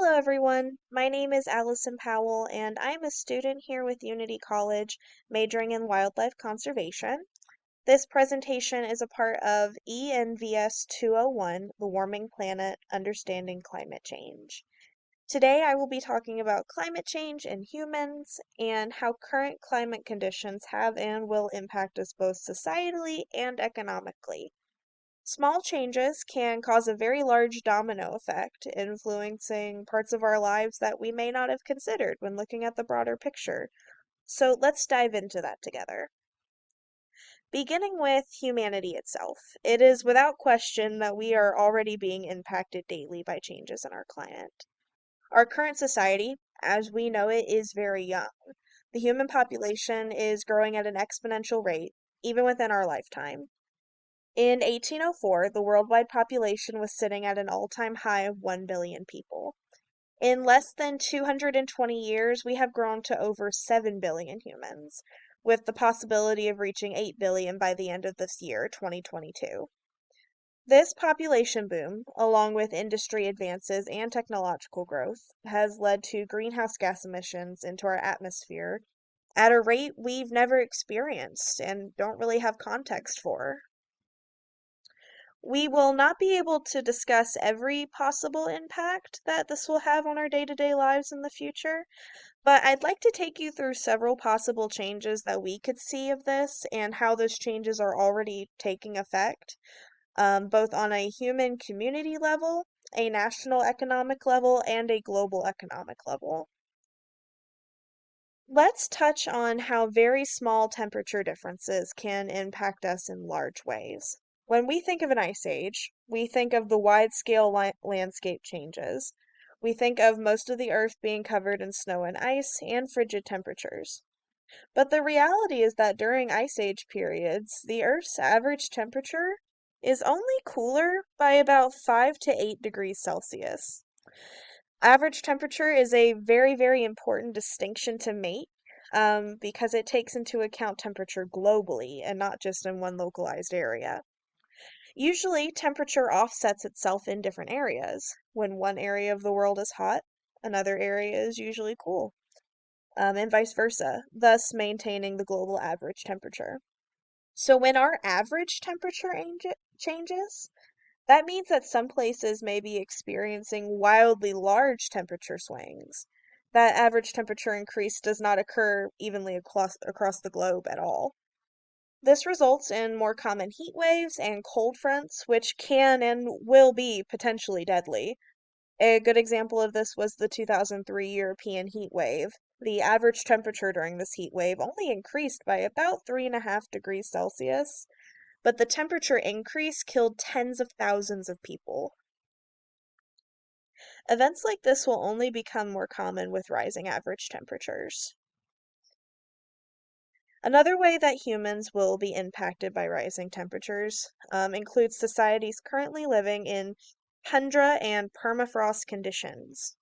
Hello, everyone. My name is Allison Powell, and I'm a student here with Unity College, majoring in wildlife conservation. This presentation is a part of ENVS 201, The Warming Planet, Understanding Climate Change. Today, I will be talking about climate change and humans and how current climate conditions have and will impact us both societally and economically. Small changes can cause a very large domino effect, influencing parts of our lives that we may not have considered when looking at the broader picture. So let's dive into that together. Beginning with humanity itself, it is without question that we are already being impacted daily by changes in our climate. Our current society, as we know it, is very young. The human population is growing at an exponential rate, even within our lifetime. In 1804, the worldwide population was sitting at an all-time high of 1 billion people. In less than 220 years, we have grown to over 7 billion humans, with the possibility of reaching 8 billion by the end of this year, 2022. This population boom, along with industry advances and technological growth, has led to greenhouse gas emissions into our atmosphere at a rate we've never experienced and don't really have context for. We will not be able to discuss every possible impact that this will have on our day-to-day lives in the future, but I'd like to take you through several possible changes that we could see of this and how those changes are already taking effect, both on a human community level, a national economic level, and a global economic level. Let's touch on how very small temperature differences can impact us in large ways. When we think of an ice age, we think of the wide-scale landscape changes. We think of most of the Earth being covered in snow and ice and frigid temperatures. But the reality is that during ice age periods, the Earth's average temperature is only cooler by about 5 to 8 degrees Celsius. Average temperature is a very, very important distinction to make because it takes into account temperature globally and not just in one localized area. Usually, temperature offsets itself in different areas. When one area of the world is hot, another area is usually cool, and vice versa, thus maintaining the global average temperature. So when our average temperature changes, that means that some places may be experiencing wildly large temperature swings. That average temperature increase does not occur evenly across the globe at all. This results in more common heat waves and cold fronts, which can and will be potentially deadly. A good example of this was the 2003 European heat wave. The average temperature during this heat wave only increased by about 3.5 degrees Celsius, but the temperature increase killed tens of thousands of people. Events like this will only become more common with rising average temperatures. Another way that humans will be impacted by rising temperatures includes societies currently living in tundra and permafrost conditions.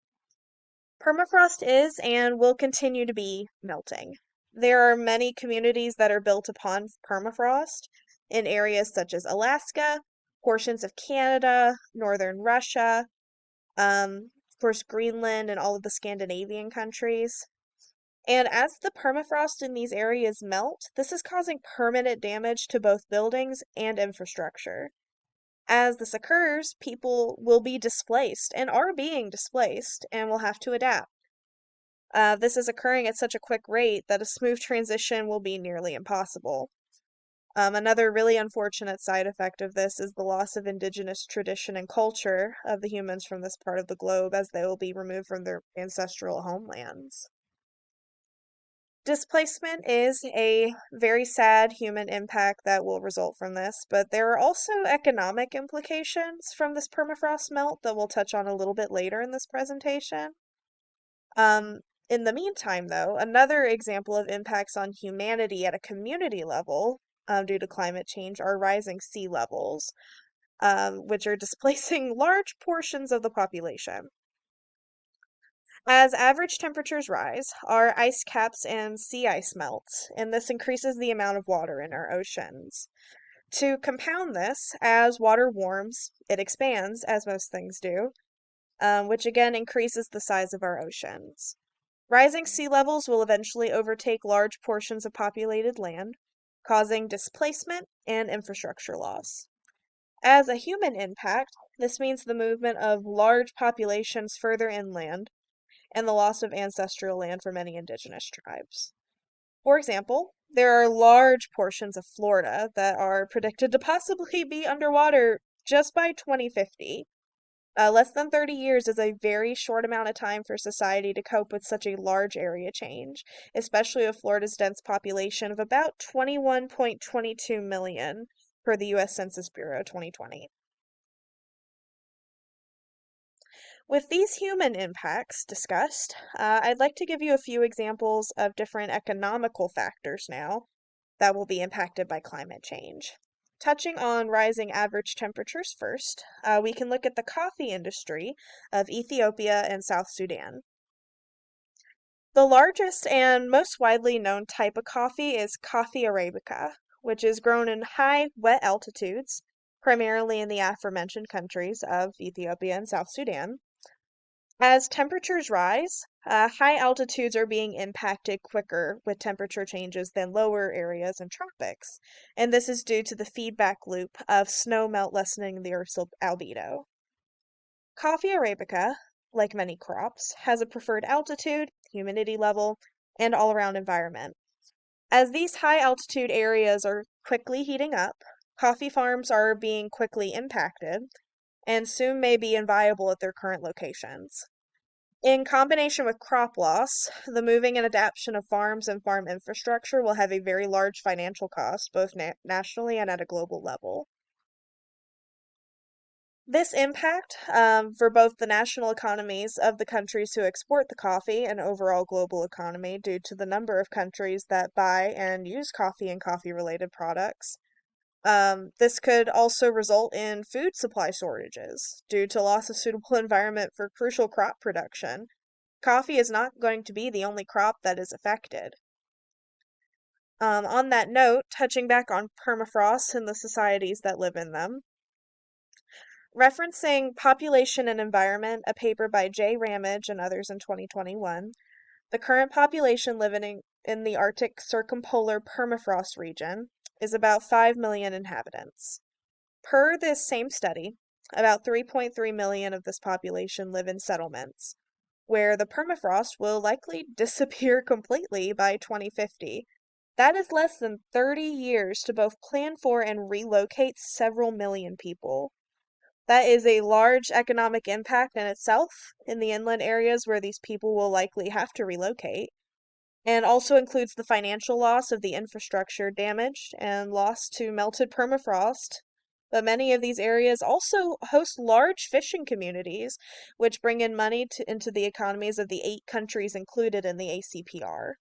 Permafrost is and will continue to be melting. There are many communities that are built upon permafrost in areas such as Alaska, portions of Canada, northern Russia, of course, Greenland, and all of the Scandinavian countries. And as the permafrost in these areas melt, this is causing permanent damage to both buildings and infrastructure. As this occurs, people will be displaced and are being displaced and will have to adapt. This is occurring at such a quick rate that a smooth transition will be nearly impossible. Another really unfortunate side effect of this is the loss of indigenous tradition and culture of the humans from this part of the globe as they will be removed from their ancestral homelands. Displacement is a very sad human impact that will result from this, but there are also economic implications from this permafrost melt that we'll touch on a little bit later in this presentation. In the meantime, though, another example of impacts on humanity at a community level due to climate change are rising sea levels, which are displacing large portions of the population. As average temperatures rise, our ice caps and sea ice melt, and this increases the amount of water in our oceans. To compound this, as water warms, it expands, as most things do, which again increases the size of our oceans. Rising sea levels will eventually overtake large portions of populated land, causing displacement and infrastructure loss. As a human impact, this means the movement of large populations further inland and the loss of ancestral land for many indigenous tribes. For example, there are large portions of Florida that are predicted to possibly be underwater just by 2050. Less than 30 years is a very short amount of time for society to cope with such a large area change, especially with Florida's dense population of about 21.22 million per the U.S. Census Bureau 2020. With these human impacts discussed, I'd like to give you a few examples of different economical factors now that will be impacted by climate change. Touching on rising average temperatures first, we can look at the coffee industry of Ethiopia and South Sudan. The largest and most widely known type of coffee is coffee Arabica, which is grown in high, wet altitudes, primarily in the aforementioned countries of Ethiopia and South Sudan. As temperatures rise, high altitudes are being impacted quicker with temperature changes than lower areas and tropics, and this is due to the feedback loop of snow melt lessening the Earth's albedo. Coffee Arabica, like many crops, has a preferred altitude, humidity level, and all-around environment. As these high-altitude areas are quickly heating up, coffee farms are being quickly impacted, and soon may be inviable at their current locations. In combination with crop loss, the moving and adaptation of farms and farm infrastructure will have a very large financial cost, both nationally and at a global level. This impact for both the national economies of the countries who export the coffee and overall global economy due to the number of countries that buy and use coffee and coffee-related products. This could also result in food supply shortages due to loss of suitable environment for crucial crop production. Coffee is not going to be the only crop that is affected. On that note, touching back on permafrost and the societies that live in them, referencing Population and Environment, a paper by J. Ramage and others in 2021, the current population living in the Arctic circumpolar permafrost region is about 5 million inhabitants. Per this same study, about 3.3 million of this population live in settlements, where the permafrost will likely disappear completely by 2050. That is less than 30 years to both plan for and relocate several million people. That is a large economic impact in itself in the inland areas where these people will likely have to relocate, and also includes the financial loss of the infrastructure damaged and loss to melted permafrost. But many of these areas also host large fishing communities, which bring in money into the economies of the 8 countries included in the ACPR.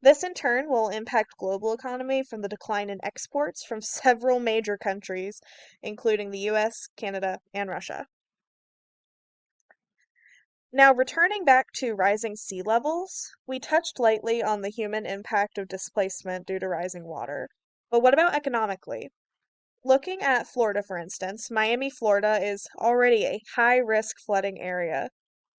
This in turn will impact global economy from the decline in exports from several major countries, including the US, Canada, and Russia. Now, returning back to rising sea levels, we touched lightly on the human impact of displacement due to rising water. But what about economically? Looking at Florida, for instance, Miami, Florida is already a high-risk flooding area.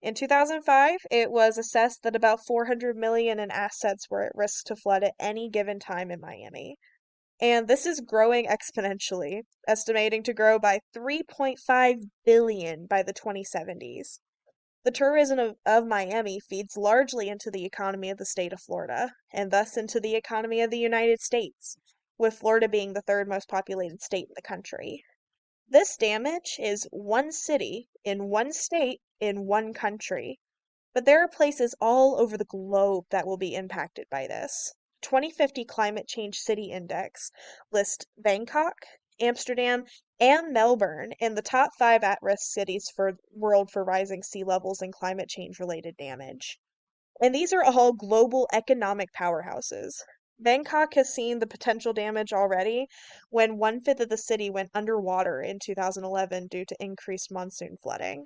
In 2005, it was assessed that about 400 million in assets were at risk to flood at any given time in Miami. And this is growing exponentially, estimating to grow by 3.5 billion by the 2070s. The tourism of Miami feeds largely into the economy of the state of Florida, and thus into the economy of the United States, with Florida being the 3rd most populated state in the country. This damage is one city in one state in one country, but there are places all over the globe that will be impacted by this. 2050 Climate Change City Index lists Bangkok, Amsterdam, and Melbourne in the top 5 at-risk cities for world for rising sea levels and climate change related damage. And these are all global economic powerhouses. Bangkok has seen the potential damage already when 1/5 of the city went underwater in 2011 due to increased monsoon flooding.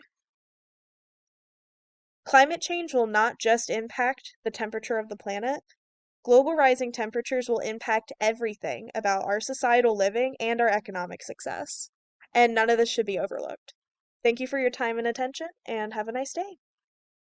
Climate change will not just impact the temperature of the planet. Global rising temperatures will impact everything about our societal living and our economic success. And none of this should be overlooked. Thank you for your time and attention, and have a nice day.